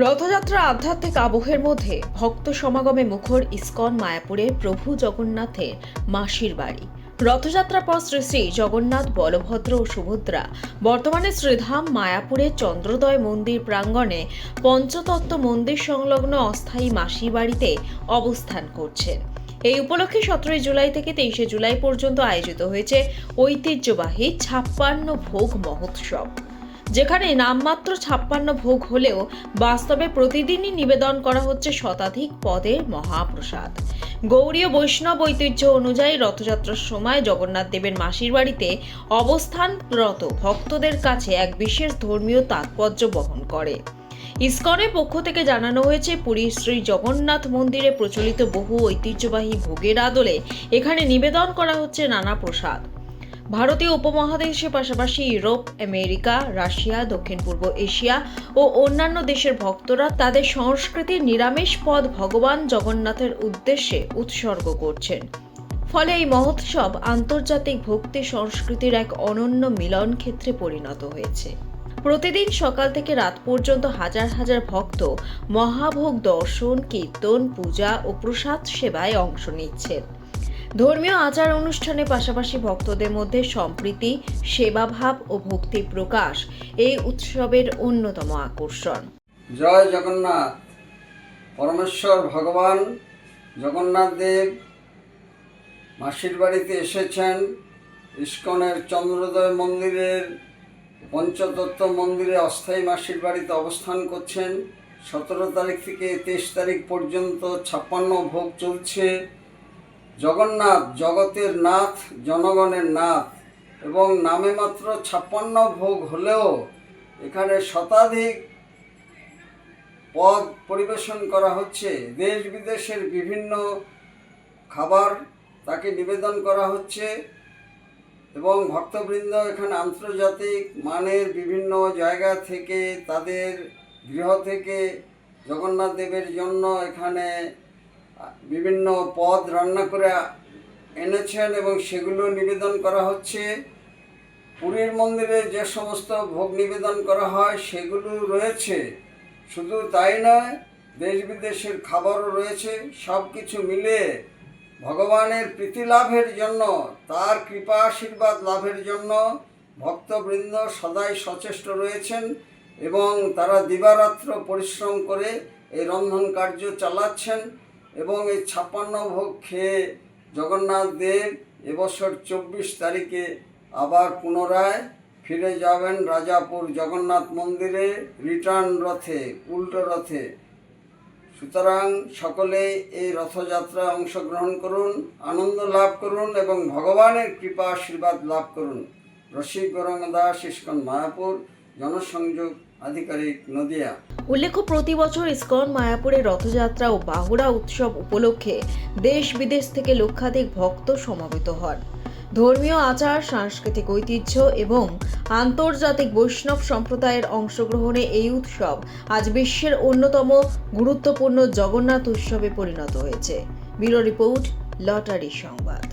রথযাত্রা আধ্যাত্মিক আবহের মধ্যে ভক্ত সমাগমে মুখর ইসকন মায়াপুরে প্রভু জগন্নাথের মাসির বাড়ি। রথযাত্রার পর শ্রী শ্রী জগন্নাথ, বলভদ্র ও সুভদ্রা বর্তমানে শ্রীধাম মায়াপুরের চন্দ্রোদয় মন্দির প্রাঙ্গণে পঞ্চতত্ত্ব মন্দির সংলগ্ন অস্থায়ী মাসির বাড়িতে অবস্থান করছেন। এই উপলক্ষে 17 জুলাই থেকে 23 জুলাই পর্যন্ত আয়োজিত হয়েছে ঐতিহ্যবাহী 56 ভোগ মহোৎসব, যেখানে নামমাত্র 56 ভোগ হলেও বাস্তবে প্রতিদিনই নিবেদন করা হচ্ছে শতাধিক পদের মহাপ্রসাদ। গৌড়ীয় বৈষ্ণব ঐতিহ্য অনুযায়ী রথযাত্রার সময় জগন্নাথ দেবের মাসির বাড়িতে অবস্থানরত ভক্তদের কাছে এক বিশেষ ধর্মীয় তাৎপর্য বহন করে। ইসকনের পক্ষ থেকে জানানো হয়েছে, পুরীর শ্রী জগন্নাথ মন্দিরে প্রচলিত বহু ঐতিহ্যবাহী ভোগের আদলে এখানে নিবেদন করা হচ্ছে নানা প্রসাদ। ভারতীয় উপমহাদেশের পাশাপাশি ইউরোপ, আমেরিকা, রাশিয়া, দক্ষিণ পূর্ব এশিয়া ও অন্যান্য দেশের ভক্তরা তাদের সংস্কৃতির নিরামিষ পদ ভগবান জগন্নাথের উদ্দেশ্যে উৎসর্গ করছেন। ফলে এই মহোৎসব আন্তর্জাতিক ভক্তি সংস্কৃতির এক অনন্য মিলন ক্ষেত্রে পরিণত হয়েছে। প্রতিদিন সকাল থেকে রাত পর্যন্ত হাজার হাজার ভক্ত মহাভোগ দর্শন, কীর্তন, পূজা ও প্রসাদ সেবায় অংশ নিচ্ছেন। ধর্মীয় আচার অনুষ্ঠানের পাশাপাশি ভক্তদের মধ্যে সম্প্রীতি, সেবাভাব ও ভক্তি প্রকাশ এই উৎসবের অন্যতম আকর্ষণ। জয় জগন্নাথ। পরমেশ্বর ভগবান জগন্নাথ দেব মাসির বাড়িতে এসেছেন। ইসকনের চন্দ্রোদয় মন্দিরের পঞ্চতত্ত্ব মন্দিরে অস্থায়ী মাসির বাড়িতে অবস্থান করছেন। 17 তারিখ থেকে 23 তারিখ পর্যন্ত 56 ভোগ চলছে। জগন্নাথ জগতের নাথ, জনগণের নাথ, এবং নামে মাত্র 56 ভোগ হলেও এখানে শতাধিক পদ পরিবেশন করা হচ্ছে। দেশ বিদেশের বিভিন্ন খাবার তাকে নিবেদন করা হচ্ছে এবং ভক্তবৃন্দ এখানে আন্তর্জাতিক মানের বিভিন্ন জায়গা থেকে তাদের গৃহ থেকে জগন্নাথ দেবের জন্য এখানে বিভিন্ন পদ রান্না করে এনেছেন এবং সেগুলো নিবেদন করা হচ্ছে। পুরীর মন্দিরে যে সমস্ত ভোগ নিবেদন করা হয় সেগুলো রয়েছে। শুধু তাই নয়, দেশ বিদেশের খাবারও রয়েছে। সব কিছু মিলে ভগবানের প্রীতি লাভের জন্য, তার কৃপা আশীর্বাদ লাভের জন্য ভক্তবৃন্দ সদাই সচেষ্ট রয়েছেন এবং তারা দিবারাত্র পরিশ্রম করে এই রন্ধন কার্য চালাচ্ছেন। এবং এই 56 ভোগ খেয়ে জগন্নাথ দেব এবছর 24 তারিখে আবার পুনরায় ফিরে যাবেন রাজাপুর জগন্নাথ মন্দিরে রিটার্ন রথে, উল্টো রথে। সুতরাং সকলে এই রথযাত্রায় অংশগ্রহণ করুন, আনন্দ লাভ করুন এবং ভগবানের কৃপা আশীর্বাদ লাভ করুন। রসিক গৌরাঙ্গ দাস, ইসকন মায়াপুর, জনসংযোগ আধিকারিক, নদিয়া। উল্লেখ্য, প্রতি বছর ইসকন মায়াপুরে রথযাত্রা ও বাহুড়া উৎসব উপলক্ষে দেশ বিদেশ থেকে লক্ষাধিক ভক্ত সমবেত হন। ধর্মীয় আচার, সাংস্কৃতিক ঐতিহ্য এবং আন্তর্জাতিক বৈষ্ণব সম্প্রদায়ের অংশগ্রহণে এই উৎসব আজ বিশ্বের অন্যতম গুরুত্বপূর্ণ জগন্নাথ উৎসবে পরিণত হয়েছে। ব্যুরো রিপোর্ট, লটারি সংবাদ।